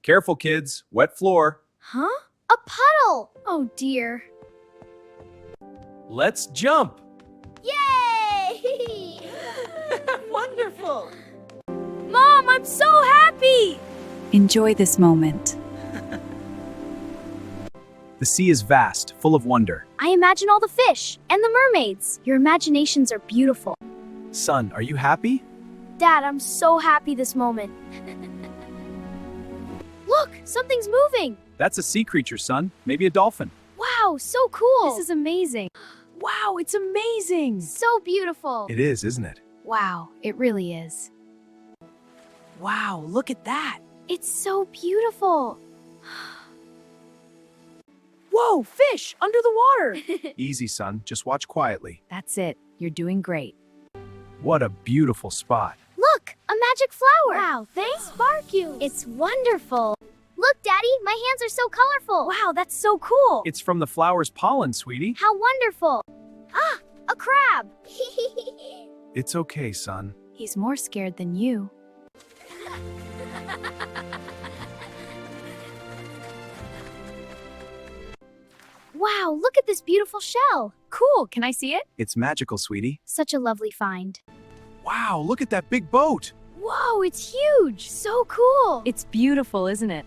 Careful, kids. Wet floor. Huh? A puddle! Oh dear. Let's jump. Yay! Wonderful! Mom, I'm so happy! Enjoy this moment. The sea is vast, full of wonder. I imagine all the fish and the mermaids. Your imaginations are beautiful. Son, are you happy? Dad, I'm so happy this moment. Look, something's moving. That's a sea creature, son. Maybe a dolphin. Wow, so cool. This is amazing. Wow, it's amazing. so beautiful. It is, isn't it? Wow, it really is. Wow, look at that. It's so beautiful. Whoa, fish under the water. Easy, son. Just watch quietly. That's it. You're doing great. What a beautiful spot. Look, a magic flower. Wow, thanks, Sparkles. It's wonderful. Look, Daddy, my hands are so colorful. Wow, that's so cool. It's from the flower's pollen, sweetie. How wonderful. Ah, a crab. It's okay, son. He's more scared than you. Wow, look at this beautiful shell. Cool, can I see it? It's magical, sweetie. Such a lovely find. Wow, look at that big boat. Whoa, it's huge. So cool. It's beautiful, isn't it?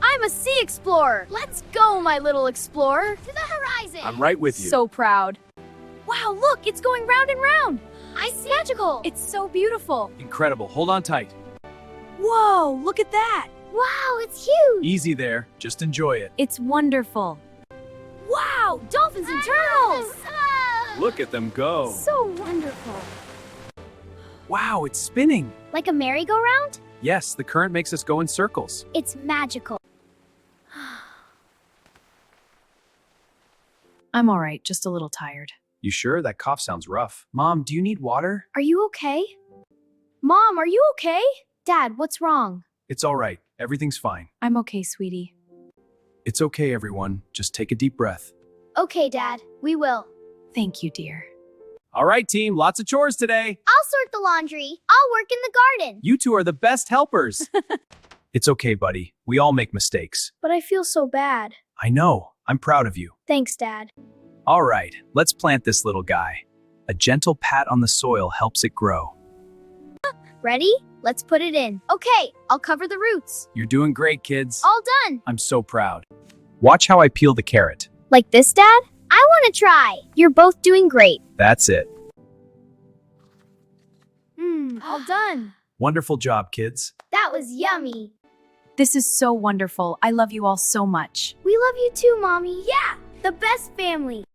I'm a sea explorer. Let's go, my little explorer. To the horizon. I'm right with you. So proud. Wow, look, it's going round and round. It's magical. It's so beautiful. Incredible. Hold on tight. Whoa, look at that. Wow, it's huge. Easy there. Just enjoy it. It's wonderful. Wow, dolphins and turtles. Look at them go. So wonderful. Wow, it's spinning. Like a merry-go-round? Yes, the current makes us go in circles. It's magical. I'm all right, just a little tired. You sure? That cough sounds rough. Mom, do you need water? Are you okay? Mom, are you okay? Dad, what's wrong? It's all right. Everything's fine. I'm okay, sweetie. It's okay, everyone. Just take a deep breath. Okay, Dad, we will. Thank you, dear. All right, team. Lots of chores today. I'll sort the laundry. I'll work in the garden. You two are the best helpers. It's okay, buddy. We all make mistakes. But I feel so bad. I know. I'm proud of you. Thanks, Dad. All right, let's plant this little guy. A gentle pat on the soil helps it grow. Ready? Let's put it in. Okay, I'll cover the roots. You're doing great, kids. All done. I'm so proud. Watch how I peel the carrot. Like this, Dad? I want to try. You're both doing great. That's it. All done. Wonderful job, kids. That was yummy. This is so wonderful. I love you all so much. We love you too, Mommy. Yeah, the best family.